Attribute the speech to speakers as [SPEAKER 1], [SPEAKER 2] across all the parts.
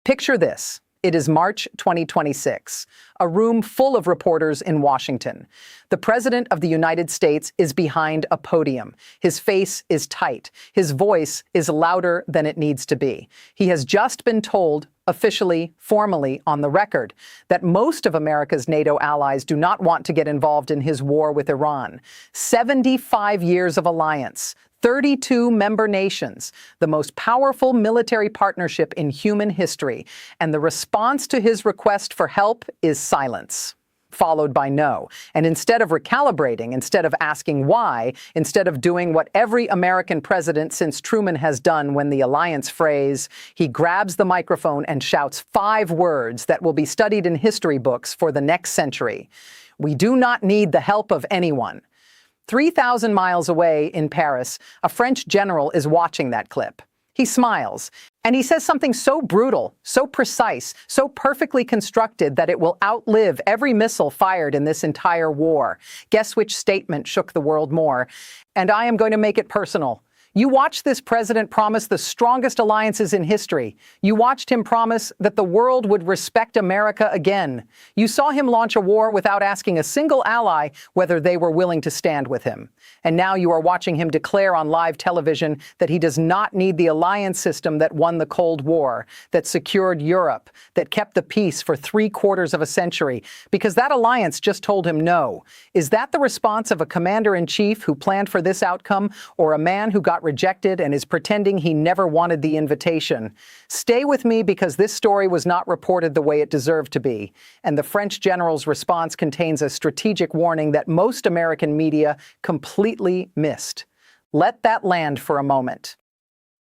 [SPEAKER 1] Picture this. It is March 2026, a room full of reporters in Washington. The President of the United States is behind a podium. His face is tight. His voice is louder than it needs to be. He has just been told, officially, formally, on the record, that most of America's NATO allies do not want to get involved in his war with Iran. 75 years of alliance. 32 member nations, the most powerful military partnership in human history, and the response to his request for help is silence, followed by no. And instead of recalibrating, instead of asking why, instead of doing what every American president since Truman has done when the alliance phrase, he grabs the microphone and shouts 5 words that will be studied in history books for the next century. We do not need the help of anyone. 3,000 miles away in Paris, a French general is watching that clip. He smiles, and he says something so brutal, so precise, so perfectly constructed that it will outlive every missile fired in this entire war. Guess which statement shook the world more? And I am going to make it personal. You watched this president promise the strongest alliances in history. You watched him promise that the world would respect America again. You saw him launch a war without asking a single ally whether they were willing to stand with him. And now you are watching him declare on live television that he does not need the alliance system that won the Cold War, that secured Europe, that kept the peace for 3/4 of a century, because that alliance just told him no. Is that the response of a commander-in-chief who planned for this outcome, or a man who got rejected and is pretending he never wanted the invitation? Stay with me, because this story was not reported the way it deserved to be, and the French general's response contains a strategic warning that most American media completely missed. Let that land for a moment.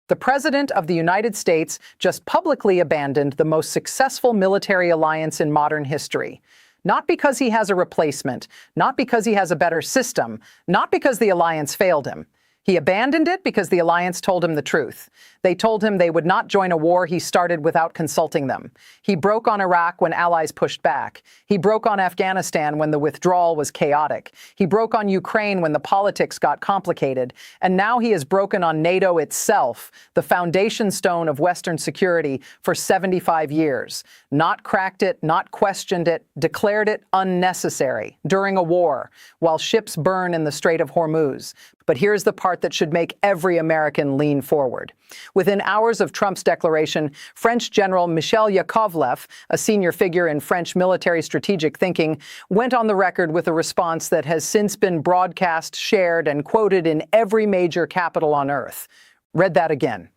[SPEAKER 1] The President of the United States just publicly abandoned the most successful military alliance in modern history. Not because he has a replacement, not because he has a better system, not because the alliance failed him. He abandoned it because the alliance told him the truth. They told him they would not join a war he started without consulting them. He broke on Iraq when allies pushed back. He broke on Afghanistan when the withdrawal was chaotic. He broke on Ukraine when the politics got complicated. And now he has broken on NATO itself, the foundation stone of Western security, for 75 years. Not cracked it, not questioned it, declared it unnecessary during a war, while ships burn in the Strait of Hormuz. But here's the part that should make every American lean forward. Within hours of Trump's declaration, French General Michel Yakovlev, a senior figure in French military strategic thinking, went on the record with a response that has since been broadcast, shared, and quoted in every major capital on earth. Read that again.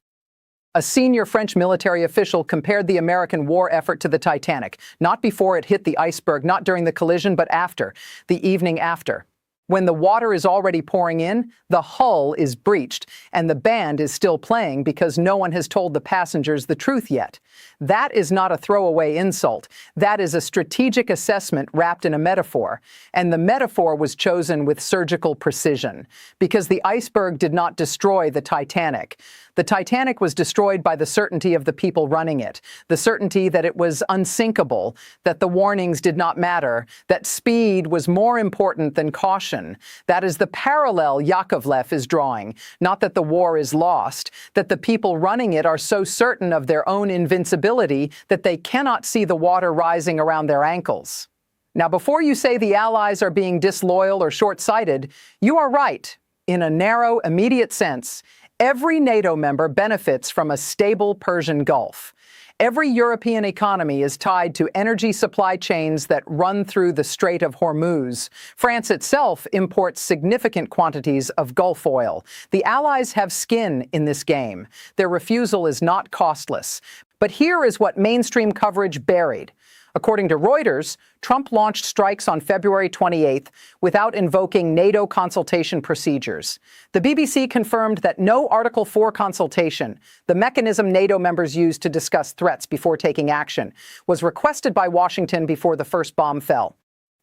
[SPEAKER 1] A senior French military official compared the American war effort to the Titanic, not before it hit the iceberg, not during the collision, but after, the evening after. When the water is already pouring in, the hull is breached, and the band is still playing because no one has told the passengers the truth yet. That is not a throwaway insult. That is a strategic assessment wrapped in a metaphor. And the metaphor was chosen with surgical precision, because the iceberg did not destroy the Titanic. The Titanic was destroyed by the certainty of the people running it, the certainty that it was unsinkable, that the warnings did not matter, that speed was more important than caution. That is the parallel Yakovlev is drawing, not that the war is lost, that the people running it are so certain of their own invincibility that they cannot see the water rising around their ankles. Now, before you say the Allies are being disloyal or short-sighted, you are right. In a narrow, immediate sense, every NATO member benefits from a stable Persian Gulf. Every European economy is tied to energy supply chains that run through the Strait of Hormuz. France itself imports significant quantities of Gulf oil. The Allies have skin in this game. Their refusal is not costless. But here is what mainstream coverage buried. According to Reuters, Trump launched strikes on February 28th without invoking NATO consultation procedures. The BBC confirmed that no Article 4 consultation, the mechanism NATO members use to discuss threats before taking action, was requested by Washington before the first bomb fell.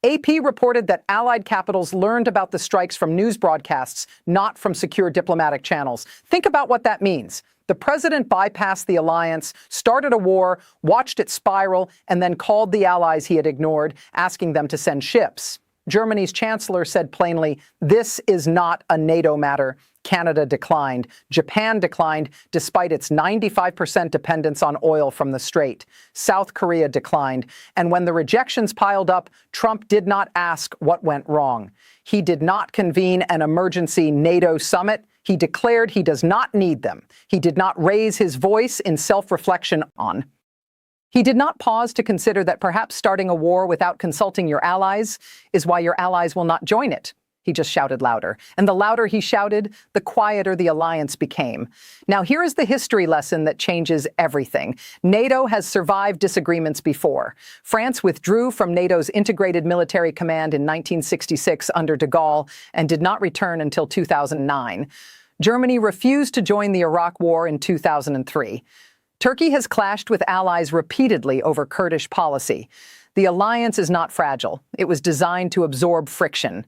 [SPEAKER 1] AP reported that Allied capitals learned about the strikes from news broadcasts, not from secure diplomatic channels. Think about what that means. The president bypassed the alliance, started a war, watched it spiral, and then called the allies he had ignored, asking them to send ships. Germany's chancellor said plainly, "This is not a NATO matter. Canada declined. Japan declined despite its 95% dependence on oil from the Strait. South Korea declined. And when the rejections piled up, Trump did not ask what went wrong. He did not convene an emergency NATO summit. He declared he does not need them. He did not raise his voice in self-reflection on. He did not pause to consider that perhaps starting a war without consulting your allies is why your allies will not join it. He just shouted louder. And the louder he shouted, the quieter the alliance became. Now, here is the history lesson that changes everything. NATO has survived disagreements before. France withdrew from NATO's integrated military command in 1966 under de Gaulle and did not return until 2009. Germany refused to join the Iraq War in 2003. Turkey has clashed with allies repeatedly over Kurdish policy. The alliance is not fragile. It was designed to absorb friction.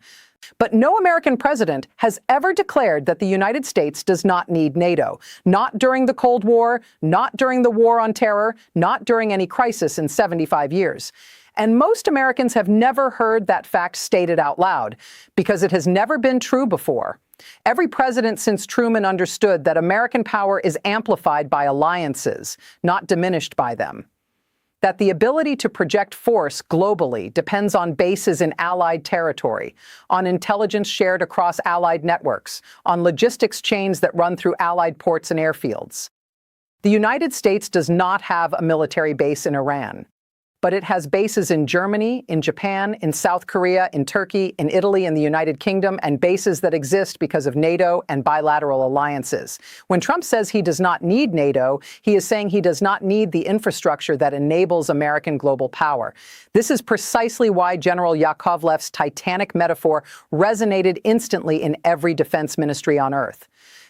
[SPEAKER 1] But no American president has ever declared that the United States does not need NATO. Not during the Cold War, not during the War on Terror, not during any crisis in 75 years. And most Americans have never heard that fact stated out loud, because it has never been true before. Every president since Truman understood that American power is amplified by alliances, not diminished by them. That the ability to project force globally depends on bases in allied territory, on intelligence shared across allied networks, on logistics chains that run through allied ports and airfields. The United States does not have a military base in Iran, but it has bases in Germany, in Japan, in South Korea, in Turkey, in Italy, and the United Kingdom, and bases that exist because of NATO and bilateral alliances. When Trump says he does not need NATO, he is saying he does not need the infrastructure that enables American global power. This is precisely why General Yakovlev's Titanic metaphor resonated instantly in every defense ministry on Earth.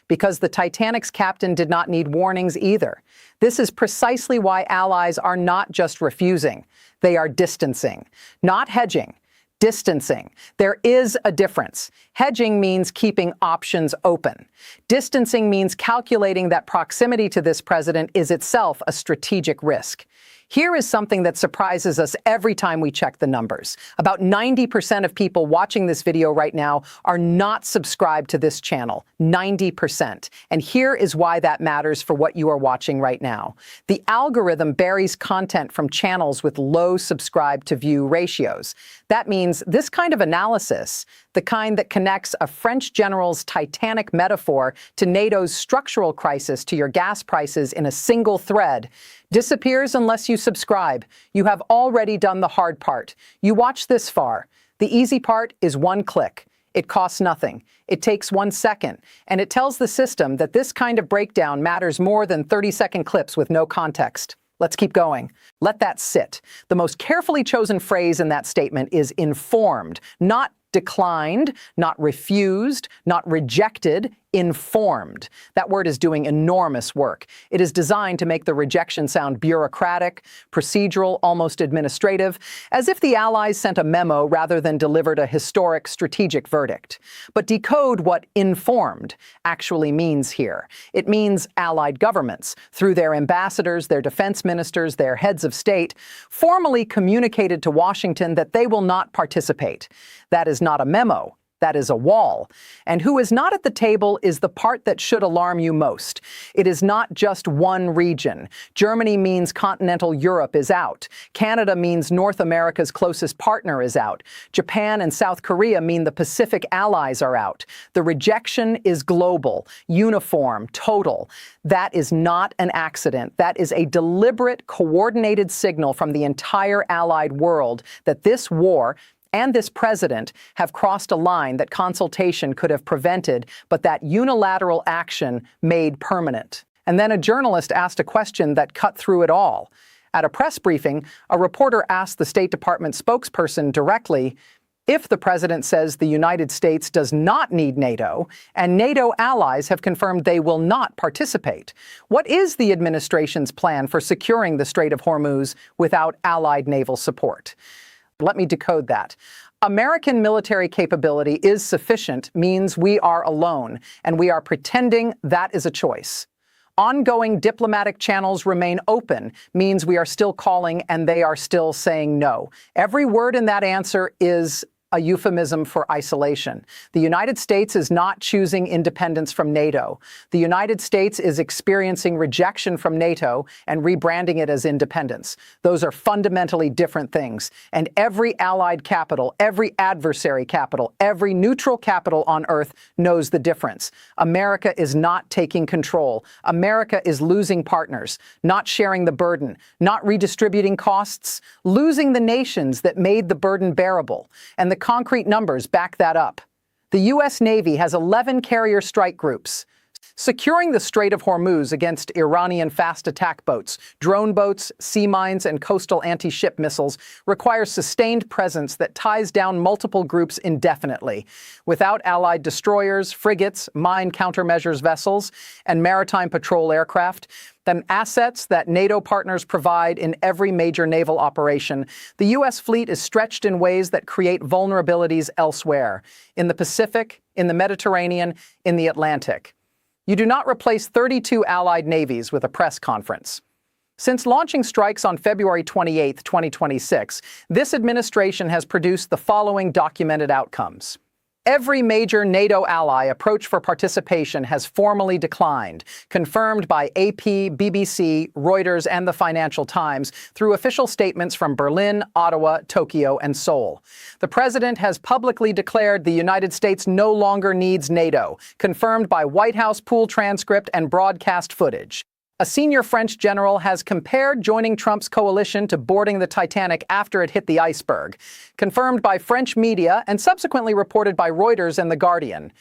[SPEAKER 1] Because the Titanic's captain did not need warnings either. This is precisely why allies are not just refusing, they are distancing, not hedging, distancing. There is a difference. Hedging means keeping options open. Distancing means calculating that proximity to this president is itself a strategic risk. Here is something that surprises us every time we check the numbers. About 90% of people watching this video right now are not subscribed to this channel. 90%. And here is why that matters for what you are watching right now. The algorithm buries content from channels with low subscribe to view ratios. That means this kind of analysis, the kind that connects a French general's Titanic metaphor to NATO's structural crisis to your gas prices in a single thread, disappears unless you subscribe. You have already done the hard part. You watched this far. The easy part is one click. It costs nothing. It takes 1 second. And it tells the system that this kind of breakdown matters more than 30-second clips with no context. Let's keep going. Let that sit. The most carefully chosen phrase in that statement is informed, not declined, not refused, not rejected, informed. That word is doing enormous work. It is designed to make the rejection sound bureaucratic, procedural, almost administrative, as if the Allies sent a memo rather than delivered a historic strategic verdict. But decode what informed actually means here. It means Allied governments, through their ambassadors, their defense ministers, their heads of state, formally communicated to Washington that they will not participate. That is not a memo. That is a wall. And who is not at the table is the part that should alarm you most. It is not just one region. Germany means continental Europe is out. Canada means North America's closest partner is out. Japan and South Korea mean the Pacific allies are out. The rejection is global, uniform, total. That is not an accident. That is a deliberate, coordinated signal from the entire allied world that this war and this president have crossed a line that consultation could have prevented, but that unilateral action made permanent. And then a journalist asked a question that cut through it all. At a press briefing, a reporter asked the State Department spokesperson directly, if the president says the United States does not need NATO, and NATO allies have confirmed they will not participate, what is the administration's plan for securing the Strait of Hormuz without allied naval support? Let me decode that. American military capability is sufficient means we are alone, and we are pretending that is a choice. Ongoing diplomatic channels remain open means we are still calling and they are still saying no. Every word in that answer is a euphemism for isolation. The United States is not choosing independence from NATO. The United States is experiencing rejection from NATO and rebranding it as independence. Those are fundamentally different things. And every allied capital, every adversary capital, every neutral capital on Earth knows the difference. America is not taking control. America is losing partners, not sharing the burden, not redistributing costs, losing the nations that made the burden bearable. And the concrete numbers back that up. The U.S. Navy has 11 carrier strike groups. Securing the Strait of Hormuz against Iranian fast attack boats, drone boats, sea mines, and coastal anti-ship missiles requires sustained presence that ties down multiple groups indefinitely. Without allied destroyers, frigates, mine countermeasures vessels, and maritime patrol aircraft, the assets that NATO partners provide in every major naval operation, the U.S. fleet is stretched in ways that create vulnerabilities elsewhere, in the Pacific, in the Mediterranean, in the Atlantic. You do not replace 32 allied navies with a press conference. Since launching strikes on February 28, 2026, this administration has produced the following documented outcomes. Every major NATO ally approach for participation has formally declined, confirmed by AP, BBC, Reuters, and the Financial Times through official statements from Berlin, Ottawa, Tokyo, and Seoul. The president has publicly declared the United States no longer needs NATO, confirmed by White House pool transcript and broadcast footage. A senior French general has compared joining Trump's coalition to boarding the Titanic after it hit the iceberg, confirmed by French media and subsequently reported by Reuters and The Guardian.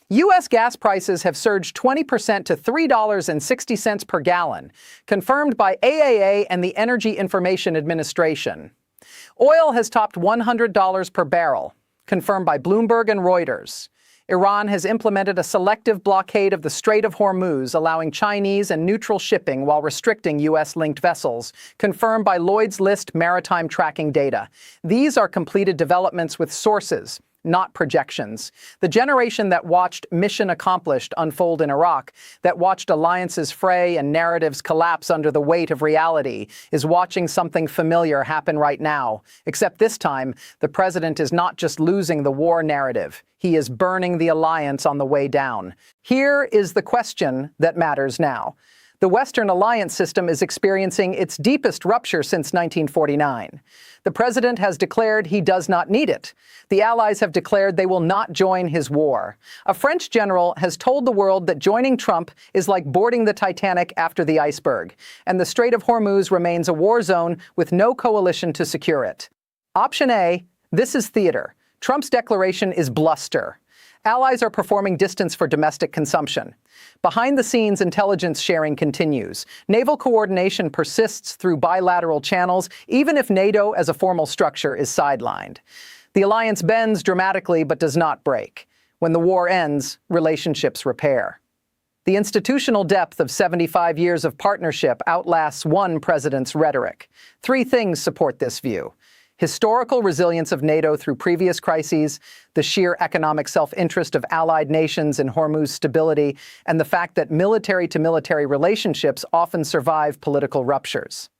[SPEAKER 1] U.S. gas prices have surged 20% to $3.60 per gallon, confirmed by AAA and the Energy Information Administration. Oil has topped $100 per barrel, confirmed by Bloomberg and Reuters. Iran has implemented a selective blockade of the Strait of Hormuz, allowing Chinese and neutral shipping while restricting U.S.-linked vessels, confirmed by Lloyd's List maritime tracking data. These are completed developments with sources, not projections. The generation that watched Mission Accomplished unfold in Iraq, that watched alliances fray and narratives collapse under the weight of reality, is watching something familiar happen right now. Except this time, the president is not just losing the war narrative. He is burning the alliance on the way down. Here is the question that matters now. The Western alliance system is experiencing its deepest rupture since 1949. The president has declared he does not need it. The allies have declared they will not join his war. A French general has told the world that joining Trump is like boarding the Titanic after the iceberg, and the Strait of Hormuz remains a war zone with no coalition to secure it. Option A, this is theater. Trump's declaration is bluster. Allies are performing distance for domestic consumption. Behind the scenes, intelligence sharing continues. Naval coordination persists through bilateral channels, even if NATO as a formal structure is sidelined. The alliance bends dramatically but does not break. When the war ends, relationships repair. The institutional depth of 75 years of partnership outlasts one president's rhetoric. Three things support this view: historical resilience of NATO through previous crises, the sheer economic self-interest of allied nations in Hormuz stability, and the fact that military-to-military relationships often survive political ruptures.